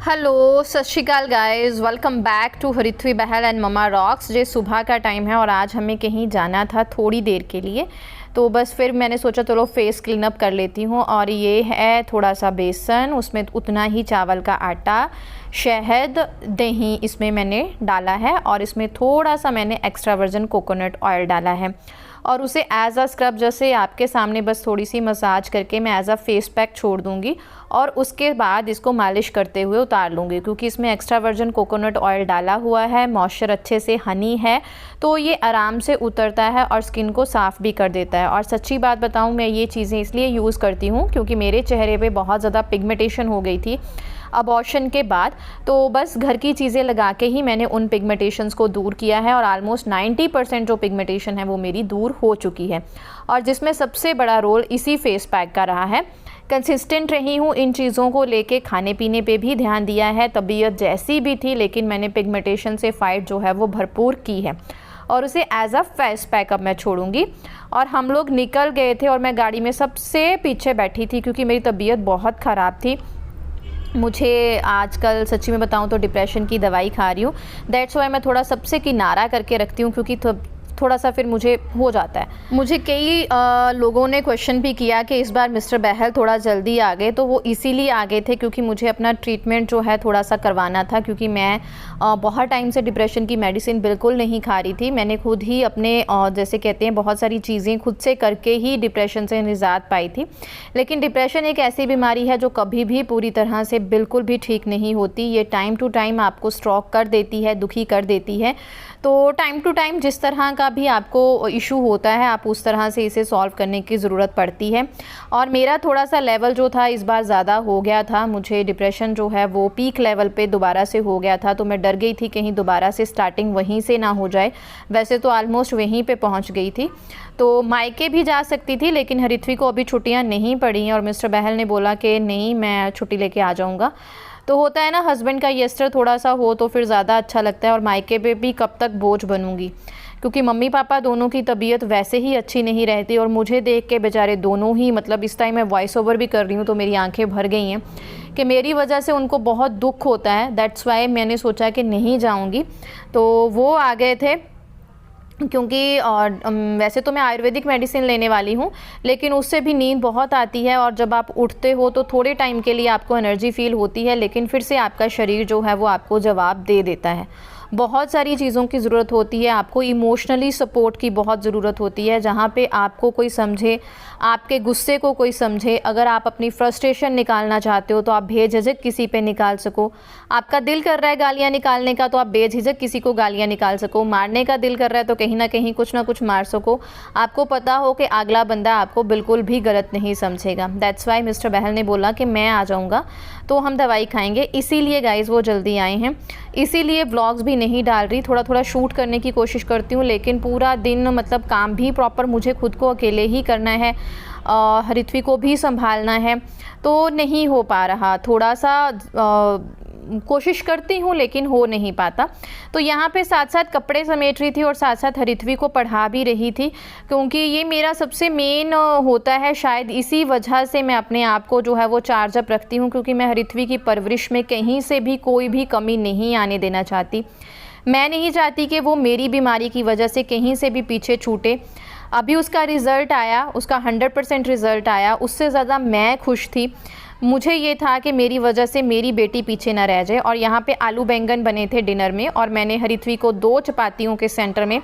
Hello, सत श्री अकाल guys, welcome back to Harithvi Bahl and mama rocks. जे सुबह का टाइम है और आज हमें कहीं जाना था थोड़ी देर के लिए, तो बस फिर मैंने सोचा चलो फेस क्लीन अप कर लेती हूँ। और ये है थोड़ा सा बेसन, उसमें उतना ही चावल का आटा, शहद, दही इसमें मैंने डाला है और इसमें थोड़ा सा मैंने एक्स्ट्रा वर्जिन कोकोनट ऑयल डाला है और उसे एज अ स्क्रब जैसे आपके सामने बस थोड़ी सी मसाज करके मैं एज अ फेस पैक छोड़ दूँगी और उसके बाद इसको मालिश करते हुए उतार लूँगी, क्योंकि इसमें एक्स्ट्रा वर्जिन कोकोनट ऑयल डाला हुआ है, मॉइस्चर अच्छे से हनी है, तो ये आराम से उतरता है और स्किन को साफ़ भी कर देता है। और सच्ची बात बताऊँ, मैं ये चीज़ें इसलिए यूज़ करती हूँ क्योंकि मेरे चेहरे पे बहुत ज़्यादा पिगमेंटेशन हो गई थी अबॉर्शन के बाद, तो बस घर की चीज़ें लगा के ही मैंने उन पिगमेंटेशंस को दूर किया है और ऑलमोस्ट 90% जो पिगमेंटेशन है वो मेरी दूर हो चुकी है, और जिसमें सबसे बड़ा रोल इसी फेस पैक का रहा है। कंसिस्टेंट रही हूँ इन चीज़ों को लेके, खाने पीने पे भी ध्यान दिया है, तबीयत जैसी भी थी लेकिन मैंने पिगमेंटेशन से फ़ाइट जो है वो भरपूर की है और उसे एज अ फेस पैक अब मैं छोड़ूंगी। और हम लोग निकल गए थे और मैं गाड़ी में सबसे पीछे बैठी थी क्योंकि मेरी तबीयत बहुत ख़राब थी। मुझे आजकल सच्ची में बताऊं तो डिप्रेशन की दवाई खा रही हूँ, दैट्स वाई मैं थोड़ा सबसे किनारा करके रखती हूँ क्योंकि थोड़ा सा फिर मुझे हो जाता है। मुझे कई लोगों ने क्वेश्चन भी किया कि इस बार मिस्टर बहल थोड़ा जल्दी आ गए, तो वो इसीलिए आ गए थे क्योंकि मुझे अपना ट्रीटमेंट जो है थोड़ा सा करवाना था, क्योंकि मैं बहुत टाइम से डिप्रेशन की मेडिसिन बिल्कुल नहीं खा रही थी। मैंने खुद ही अपने जैसे कहते हैं बहुत सारी चीज़ें खुद से करके ही डिप्रेशन से निजात पाई थी, लेकिन डिप्रेशन एक ऐसी बीमारी है जो कभी भी पूरी तरह से बिल्कुल भी ठीक नहीं होती। ये टाइम टू टाइम आपको स्ट्रोक कर देती है, दुखी कर देती है, तो टाइम टू टाइम जिस तरह का भी आपको इशू होता है आप उस तरह से इसे सॉल्व करने की ज़रूरत पड़ती है। और मेरा थोड़ा सा लेवल जो था इस बार ज़्यादा हो गया था, मुझे डिप्रेशन जो है वो पीक लेवल पे दोबारा से हो गया था, तो मैं डर गई थी कहीं दोबारा से स्टार्टिंग वहीं से ना हो जाए। वैसे तो ऑलमोस्ट वहीं पे पहुंच गई थी, तो मायके भी जा सकती थी, लेकिन हरिथ्वी को अभी छुट्टियाँ नहीं पड़ी और मिस्टर बहल ने बोला कि नहीं मैं छुट्टी लेके आ जाऊँगा। तो होता है ना, हस्बैंड का यस्टर थोड़ा सा हो तो फिर ज़्यादा अच्छा लगता है। और मायके पे भी कब तक बोझ बनूंगी, क्योंकि मम्मी पापा दोनों की तबीयत वैसे ही अच्छी नहीं रहती और मुझे देख के बेचारे दोनों ही, मतलब इस टाइम मैं वॉइस ओवर भी कर रही हूँ तो मेरी आंखें भर गई हैं कि मेरी वजह से उनको बहुत दुख होता है। दैट्स वाई मैंने सोचा कि नहीं जाऊँगी, तो वो आ गए थे क्योंकि वैसे तो मैं आयुर्वेदिक मेडिसिन लेने वाली हूँ, लेकिन उससे भी नींद बहुत आती है और जब आप उठते हो तो थोड़े टाइम के लिए आपको एनर्जी फील होती है, लेकिन फिर से आपका शरीर जो है वो आपको जवाब दे देता है। बहुत सारी चीज़ों की ज़रूरत होती है, आपको इमोशनली सपोर्ट की बहुत ज़रूरत होती है, जहाँ पे आपको कोई समझे, आपके गुस्से को कोई समझे। अगर आप अपनी फ्रस्ट्रेशन निकालना चाहते हो तो आप बेझिझक किसी पे निकाल सको। आपका दिल कर रहा है गालियाँ निकालने का तो आप बेझिझक किसी को गालियाँ निकाल सको। मारने का दिल कर रहा है तो कहीं ना कहीं कुछ ना कुछ मार सको। आपको पता हो कि अगला बंदा आपको बिल्कुल भी गलत नहीं समझेगा। दैट्स वाई मिस्टर बहल ने बोला कि मैं आ जाऊँगा तो हम दवाई खाएंगे, इसीलिए गाइज़ वो जल्दी आए हैं। इसीलिए व्लॉग्स भी नहीं डाल रही, थोड़ा थोड़ा शूट करने की कोशिश करती हूँ, लेकिन पूरा दिन मतलब काम भी प्रॉपर मुझे खुद को अकेले ही करना है, हरिथ्वी को भी संभालना है, तो नहीं हो पा रहा। थोड़ा सा कोशिश करती हूँ लेकिन हो नहीं पाता। तो यहाँ पे साथ साथ कपड़े समेट रही थी और साथ साथ हरिथ्वी को पढ़ा भी रही थी, क्योंकि ये मेरा सबसे मेन होता है। शायद इसी वजह से मैं अपने आप को जो है वो चार्ज अप रखती हूँ, क्योंकि मैं हरिथ्वी की परवरिश में कहीं से भी कोई भी कमी नहीं आने देना चाहती। मैं नहीं चाहती कि वो मेरी बीमारी की वजह से कहीं से भी पीछे छूटे। अभी उसका रिज़ल्ट आया, उसका 100% रिज़ल्ट आया, उससे ज़्यादा मैं खुश थी। मुझे ये था कि मेरी वजह से मेरी बेटी पीछे ना रह जाए। और यहाँ पे आलू बैंगन बने थे डिनर में और मैंने हरिथ्वी को 2 चपातियों के सेंटर में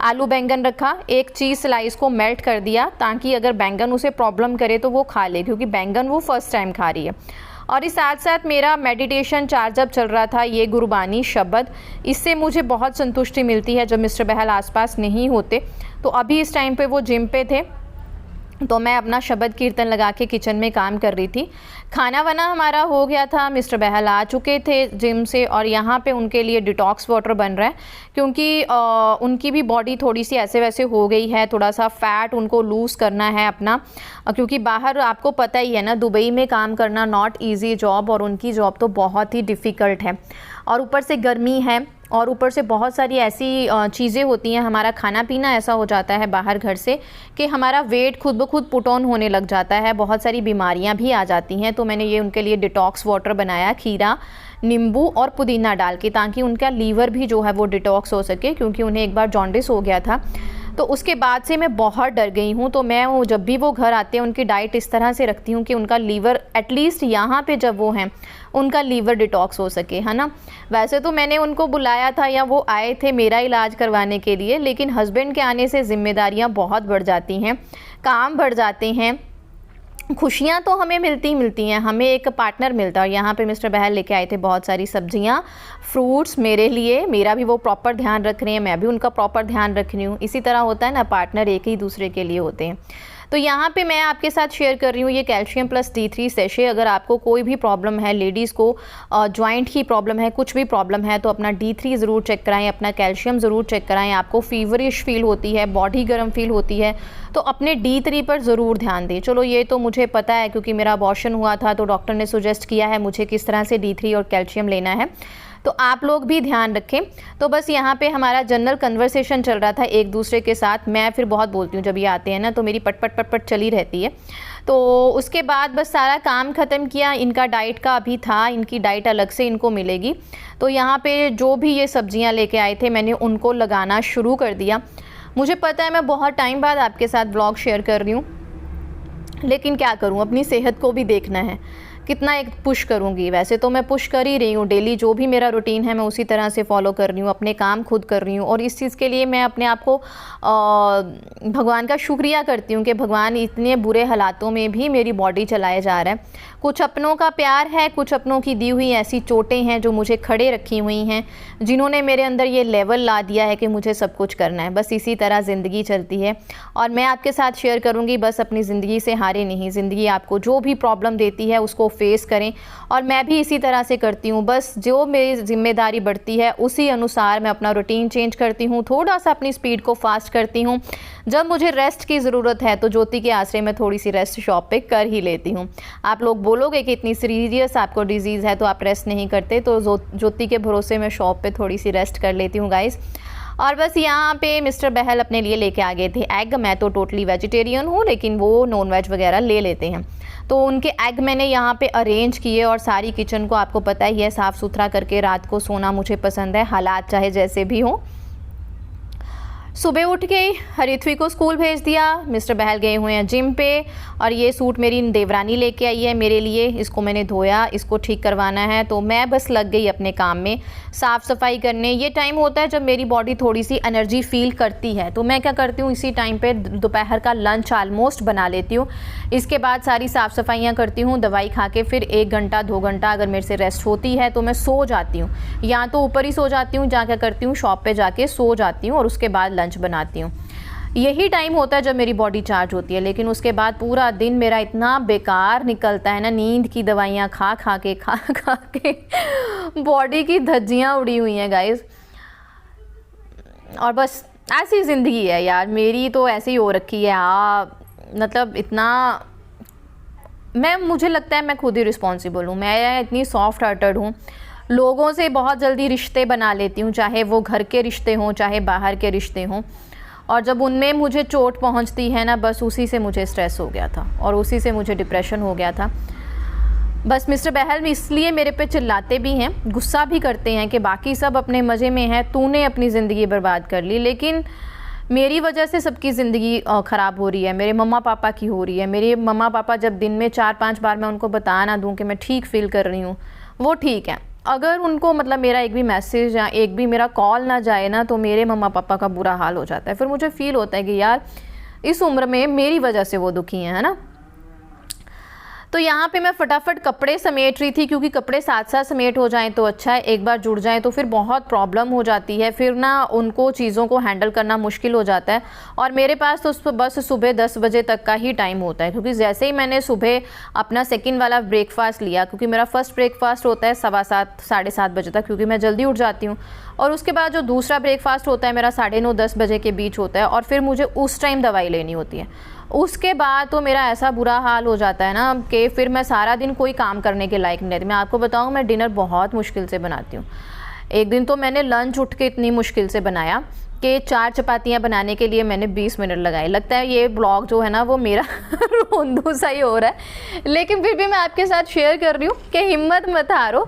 आलू बैंगन रखा, एक चीज़ स्लाइस को मेल्ट कर दिया ताकि अगर बैंगन उसे प्रॉब्लम करे तो वो खा ले, क्योंकि बैंगन वो फर्स्ट टाइम खा रही है। और इस साथ साथ मेरा मेडिटेशन चार्जअप चल रहा था, ये गुरबानी शब्द, इससे मुझे बहुत संतुष्टि मिलती है जब मिस्टर बहल आसपास नहीं होते। तो अभी इस टाइम पे वो जिम पे थे तो मैं अपना शब्द कीर्तन लगा के किचन में काम कर रही थी। खाना वाना हमारा हो गया था, मिस्टर बहल आ चुके थे जिम से और यहाँ पे उनके लिए डिटॉक्स वाटर बन रहा है, क्योंकि उनकी भी बॉडी थोड़ी सी ऐसे वैसे हो गई है, थोड़ा सा फैट उनको लूज़ करना है अपना, क्योंकि बाहर आपको पता ही है ना, दुबई में काम करना नॉट ईजी जॉब और उनकी जॉब तो बहुत ही डिफ़िकल्ट है। और ऊपर से गर्मी है और ऊपर से बहुत सारी ऐसी चीज़ें होती हैं, हमारा खाना पीना ऐसा हो जाता है बाहर घर से कि हमारा वेट खुद ब खुद पुट ऑन होने लग जाता है, बहुत सारी बीमारियां भी आ जाती हैं। तो मैंने ये उनके लिए डिटॉक्स वाटर बनाया, खीरा, नींबू और पुदीना डाल के, ताकि उनका लीवर भी जो है वो डिटॉक्स हो सके, क्योंकि उन्हें एक बार जॉन्डिस हो गया था। तो उसके बाद से मैं बहुत डर गई हूँ। तो मैं जब भी वो घर आते हैं उनकी डाइट इस तरह से रखती हूँ कि उनका लीवर एटलीस्ट यहाँ पे जब वो हैं उनका लीवर डिटॉक्स हो सके, है ना। वैसे तो मैंने उनको बुलाया था या वो आए थे मेरा इलाज करवाने के लिए, लेकिन हस्बैंड के आने से ज़िम्मेदारियाँ बहुत बढ़ जाती हैं, काम बढ़ जाते हैं। खुशियाँ तो हमें मिलती हैं, हमें एक पार्टनर मिलता है। और यहाँ पे मिस्टर बहल लेके आए थे बहुत सारी सब्जियाँ, फ्रूट्स मेरे लिए, मेरा भी वो प्रॉपर ध्यान रख रहे हैं, मैं भी उनका प्रॉपर ध्यान रख रही हूँ। इसी तरह होता है ना, पार्टनर एक ही दूसरे के लिए होते हैं। तो यहाँ पे मैं आपके साथ शेयर कर रही हूँ ये कैल्शियम प्लस D3 सेशे। अगर आपको कोई भी प्रॉब्लम है, लेडीज़ को जॉइंट की प्रॉब्लम है, कुछ भी प्रॉब्लम है, तो अपना D3 ज़रूर चेक कराएं, अपना कैल्शियम ज़रूर चेक कराएं। आपको फीवरिश फील होती है, बॉडी गर्म फील होती है, तो अपने D3 पर ज़रूर ध्यान दें। चलो ये तो मुझे पता है, क्योंकि मेरा अबॉर्शन हुआ था तो डॉक्टर ने सुजेस्ट किया है मुझे किस तरह से D3 और कैल्शियम लेना है, तो आप लोग भी ध्यान रखें। तो बस यहाँ पे हमारा जनरल कन्वर्सेशन चल रहा था एक दूसरे के साथ। मैं फिर बहुत बोलती हूँ, जब ये आते हैं ना तो मेरी पट पट पट पट चली रहती है। तो उसके बाद बस सारा काम ख़त्म किया। इनका डाइट का अभी था, इनकी डाइट अलग से इनको मिलेगी। तो यहाँ पे जो भी ये सब्जियाँ लेके आए थे मैंने उनको लगाना शुरू कर दिया। मुझे पता है मैं बहुत टाइम बाद आपके साथ ब्लॉग शेयर कर रही हूँ, लेकिन क्या करूँ, अपनी सेहत को भी देखना है, कितना एक पुश करूँगी। वैसे तो मैं पुश कर ही रही हूँ, डेली जो भी मेरा रूटीन है मैं उसी तरह से फॉलो कर रही हूँ, अपने काम खुद कर रही हूँ। और इस चीज़ के लिए मैं अपने आप को भगवान का शुक्रिया करती हूँ कि भगवान इतने बुरे हालातों में भी मेरी बॉडी चलाए जा रहा है। कुछ अपनों का प्यार है, कुछ अपनों की दी हुई ऐसी चोटें हैं जो मुझे खड़े रखी हुई हैं, जिन्होंने मेरे अंदर ये लेवल ला दिया है कि मुझे सब कुछ करना है। बस इसी तरह ज़िंदगी चलती है और मैं आपके साथ शेयर करूँगी, बस अपनी ज़िंदगी से हारे नहीं। ज़िंदगी आपको जो भी प्रॉब्लम देती है उसको फेस करें, और मैं भी इसी तरह से करती हूँ। बस जो मेरी ज़िम्मेदारी बढ़ती है उसी अनुसार मैं अपना रूटीन चेंज करती हूँ, थोड़ा सा अपनी स्पीड को फास्ट करती हूँ। जब मुझे रेस्ट की ज़रूरत है तो ज्योति के आश्रय में थोड़ी सी रेस्ट शॉप पे कर ही लेती हूँ। आप लोग बोलोगे कि इतनी सीरियस आपको डिजीज़ है तो आप रेस्ट नहीं करते, तो ज्योति के भरोसे मैं शॉप पे थोड़ी सी रेस्ट कर लेती हूँ गाइस। और बस यहाँ पे मिस्टर बहल अपने लिए लेके आ गए थे एग। मैं तो टोटली वेजिटेरियन हूँ, लेकिन वो नॉन वेज वगैरह ले लेते हैं, तो उनके एग मैंने यहाँ पे अरेंज किए। और सारी किचन को आपको पता ही है साफ़ सुथरा करके रात को सोना मुझे पसंद है, हालात चाहे जैसे भी हों। सुबह उठ के हरिथवी को स्कूल भेज दिया, मिस्टर बहल गए हुए हैं जिम पे। और ये सूट मेरी देवरानी लेके आई है मेरे लिए, इसको मैंने धोया, इसको ठीक करवाना है। तो मैं बस लग गई अपने काम में, साफ़ सफाई करने। ये टाइम होता है जब मेरी बॉडी थोड़ी सी एनर्जी फील करती है, तो मैं क्या करती हूँ, इसी टाइम पे दोपहर का लंच ऑलमोस्ट बना लेती हूँ। इसके बाद सारी साफ़ सफाइयाँ करती हूँ, दवाई खा के फिर 1 घंटा 2 घंटा अगर मेरे से रेस्ट होती है तो मैं सो जाती हूँ, या तो ऊपर ही सो जाती हूँ, जहाँ क्या करती हूँ शॉप पे जाके सो जाती हूँ और उसके बाद लंच बनाती हूँ। यही टाइम होता है जब मेरी बॉडी चार्ज होती है। लेकिन उसके बाद पूरा दिन मेरा इतना बेकार निकलता है ना, नींद की दवाइयाँ खा खा के बॉडी की धज्जियाँ उड़ी हुई हैं गाइस। और बस ऐसी ज़िंदगी है यार, मेरी तो ऐसे ही हो रखी है। मतलब इतना मुझे लगता है मैं खुद ही रिस्पॉन्सिबल हूँ। मैं इतनी सॉफ्ट हार्टेड हूँ, लोगों से बहुत जल्दी रिश्ते बना लेती हूँ, चाहे वो घर के रिश्ते हों चाहे बाहर के रिश्ते हों। और जब उनमें मुझे चोट पहुँचती है ना, बस उसी से मुझे स्ट्रेस हो गया था और उसी से मुझे डिप्रेशन हो गया था। बस मिस्टर बहल इसलिए मेरे पे चिल्लाते भी हैं, गुस्सा भी करते हैं कि बाकी सब अपने मज़े में हैं, तूने अपनी ज़िंदगी बर्बाद कर ली। लेकिन मेरी वजह से सबकी ज़िंदगी ख़राब हो रही है, मेरे मम्मा पापा की हो रही है। मेरे मम्मा पापा जब दिन में 4-5 बार मैं उनको बता ना दूँ कि मैं ठीक फील कर रही हूँ, वो ठीक है। अगर उनको मतलब मेरा एक भी मैसेज या एक भी मेरा कॉल ना जाए ना, तो मेरे मम्मा पापा का बुरा हाल हो जाता है। फिर मुझे फ़ील होता है कि यार इस उम्र में मेरी वजह से वो दुखी हैं, है ना। तो यहाँ पे मैं फटाफट कपड़े समेट रही थी, क्योंकि कपड़े साथ साथ समेट हो जाएं तो अच्छा है, एक बार जुड़ जाएं तो फिर बहुत प्रॉब्लम हो जाती है, फिर ना उनको चीज़ों को हैंडल करना मुश्किल हो जाता है। और मेरे पास तो बस सुबह 10 बजे तक का ही टाइम होता है, क्योंकि जैसे ही मैंने सुबह अपना सेकंड वाला ब्रेकफास्ट लिया, क्योंकि मेरा फर्स्ट ब्रेकफास्ट होता है 7:15 साढ़े 7 बजे तक, क्योंकि मैं जल्दी उठ जाती हूँ। और उसके बाद जो दूसरा ब्रेकफास्ट होता है मेरा 9:30-10 बजे के बीच होता है, और फिर मुझे उस टाइम दवाई लेनी होती है। उसके बाद तो मेरा ऐसा बुरा हाल हो जाता है ना कि फिर मैं सारा दिन कोई काम करने के लायक नहीं रहती। मैं आपको बताऊं, मैं डिनर बहुत मुश्किल से बनाती हूँ। एक दिन तो मैंने लंच उठ के इतनी मुश्किल से बनाया कि 4 चपातियाँ बनाने के लिए मैंने 20 मिनट लगाए। लगता है ये ब्लॉग जो है ना वो मेरा रोंदू सा ही हो रहा है, लेकिन फिर भी मैं आपके साथ शेयर कर रही हूँ कि हिम्मत मत हारो।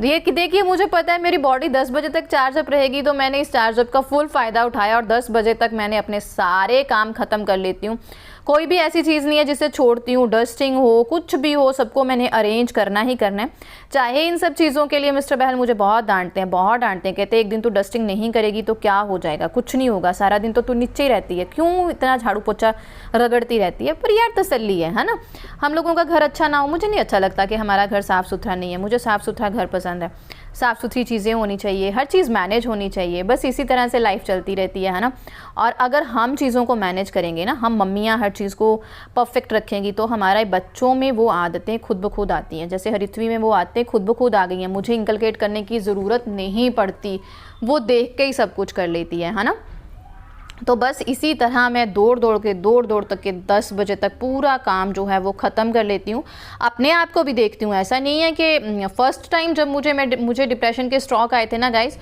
ये कि देखिए, मुझे पता है मेरी बॉडी 10 बजे तक चार्ज अप रहेगी, तो मैंने इस चार्ज अप का फुल फ़ायदा उठाया और 10 बजे तक मैंने अपने सारे काम ख़त्म कर लेती हूँ। कोई भी ऐसी चीज़ नहीं है जिसे छोड़ती हूँ, डस्टिंग हो कुछ भी हो सबको मैंने अरेंज करना ही करना है। चाहे इन सब चीज़ों के लिए मिस्टर बहल मुझे बहुत डांटते हैं, कहते हैं एक दिन तू डस्टिंग नहीं करेगी तो क्या हो जाएगा, कुछ नहीं होगा, सारा दिन तो तू नीचे ही रहती है, क्यों इतना झाड़ू पोछा रगड़ती रहती है। पर यार तसल्ली है ना, हम लोगों का घर अच्छा ना हो, मुझे नहीं अच्छा लगता कि हमारा घर साफ़ सुथरा नहीं है। मुझे साफ़ सुथरा घर पसंद है, साफ़ सुथरी चीज़ें होनी चाहिए, हर चीज़ मैनेज होनी चाहिए, बस इसी तरह से लाइफ चलती रहती है ना। और अगर हम चीज़ों को मैनेज करेंगे ना, हम मम्मियाँ हर चीज़ को परफेक्ट रखेंगी, तो हमारे बच्चों में वो आदतें खुद ब खुद आती हैं। जैसे हरित्वी में वो आदतें खुद ब खुद आ गई हैं, मुझे इंकलकेट करने की ज़रूरत नहीं पड़ती, वो देख के ही सब कुछ कर लेती है ना। तो बस इसी तरह मैं दौड़ दौड़ तक के 10 बजे तक पूरा काम जो है वो ख़त्म कर लेती हूँ। अपने आप को भी देखती हूँ, ऐसा नहीं है कि फ़र्स्ट टाइम जब मुझे डिप्रेशन के स्ट्रोक आए थे ना गाइस,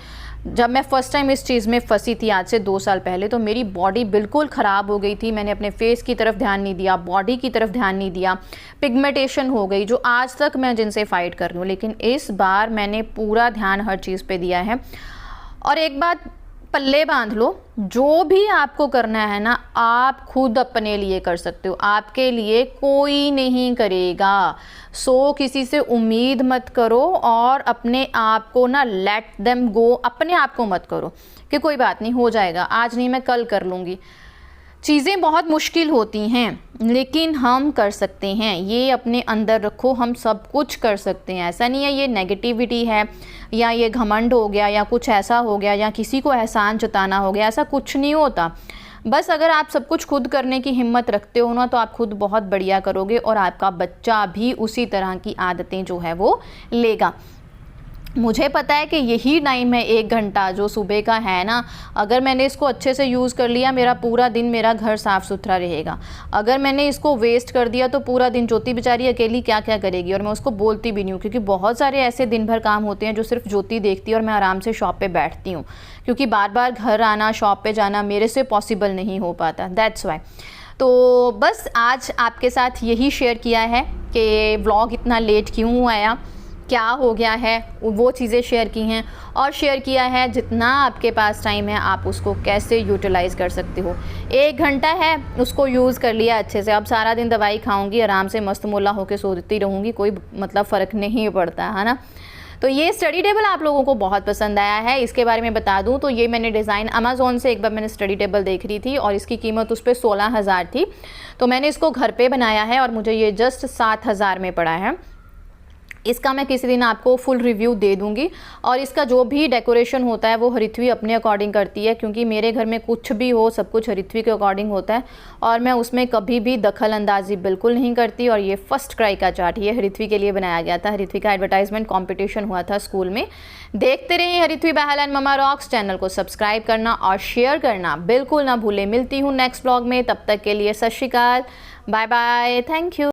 जब मैं फ़र्स्ट टाइम इस चीज़ में फंसी थी आज से 2 साल पहले, तो मेरी बॉडी बिल्कुल ख़राब हो गई थी। मैंने अपने फेस की तरफ ध्यान नहीं दिया, बॉडी की तरफ ध्यान नहीं दिया, पिगमेंटेशन हो गई जो आज तक मैं जिनसे फ़ाइट कर रही हूँ। लेकिन इस बार मैंने पूरा ध्यान हर चीज़ पे दिया है। और एक बात पल्ले बांध लो, जो भी आपको करना है ना आप खुद अपने लिए कर सकते हो, आपके लिए कोई नहीं करेगा। सो किसी से उम्मीद मत करो और अपने आप को ना लेट देम गो, अपने आप को मत करो कि कोई बात नहीं हो जाएगा, आज नहीं मैं कल कर लूँगी। चीज़ें बहुत मुश्किल होती हैं लेकिन हम कर सकते हैं, ये अपने अंदर रखो, हम सब कुछ कर सकते हैं। ऐसा नहीं है ये नेगेटिविटी है या ये घमंड हो गया या कुछ ऐसा हो गया या किसी को एहसान जताना हो गया, ऐसा कुछ नहीं होता। बस अगर आप सब कुछ खुद करने की हिम्मत रखते हो ना, तो आप खुद बहुत बढ़िया करोगे और आपका बच्चा भी उसी तरह की आदतें जो है वो लेगा। मुझे पता है कि यही टाइम है 1 घंटा जो सुबह का है ना, अगर मैंने इसको अच्छे से यूज़ कर लिया, मेरा पूरा दिन मेरा घर साफ़ सुथरा रहेगा। अगर मैंने इसको वेस्ट कर दिया तो पूरा दिन ज्योति बेचारी अकेली क्या क्या करेगी, और मैं उसको बोलती भी नहीं हूँ, क्योंकि बहुत सारे ऐसे दिन भर काम होते हैं जो सिर्फ ज्योति देखती है और मैं आराम से शॉप पे बैठती हूँ, क्योंकि बार बार घर आना, शॉप पे जाना मेरे से पॉसिबल नहीं हो पाता, दैट्स वाई। तो बस आज आपके साथ यही शेयर किया है कि व्लॉग इतना लेट क्यों आया, क्या हो गया है, वो चीज़ें शेयर की हैं, और शेयर किया है जितना आपके पास टाइम है आप उसको कैसे यूटिलाइज़ कर सकते हो। 1 घंटा है, उसको यूज़ कर लिया अच्छे से, अब सारा दिन दवाई खाऊंगी, आराम से मस्त मोला होकर सोती रहूँगी, कोई मतलब फ़र्क नहीं पड़ता है ना। तो ये स्टडी टेबल आप लोगों को बहुत पसंद आया है। इसके बारे में बता दूं तो ये मैंने डिज़ाइन अमेज़ॉन से एक बार मैंने स्टडी टेबल देख रही थी और इसकी कीमत उस पर 16,000 थी, तो मैंने इसको घर पे बनाया है और मुझे ये जस्ट 7,000 में पड़ा है। इसका मैं किसी दिन आपको फुल रिव्यू दे दूंगी, और इसका जो भी डेकोरेशन होता है वो हरित्वी अपने अकॉर्डिंग करती है, क्योंकि मेरे घर में कुछ भी हो सब कुछ हरित्वी के अकॉर्डिंग होता है और मैं उसमें कभी भी दखल अंदाजी बिल्कुल नहीं करती। और ये फर्स्ट क्राई का चार्ट ये हरित्वी के लिए बनाया गया था, हरित्वी का एडवर्टाइजमेंट कॉम्पिटिशन हुआ था स्कूल में। देखते रहिए हरित्वी बहल एंड ममा रॉक्स, चैनल को सब्सक्राइब करना और शेयर करना बिल्कुल ना भूलें। मिलती हूँ नेक्स्ट ब्लॉग में, तब तक के लिए सत श्री अकाल, बाय बाय, थैंक यू।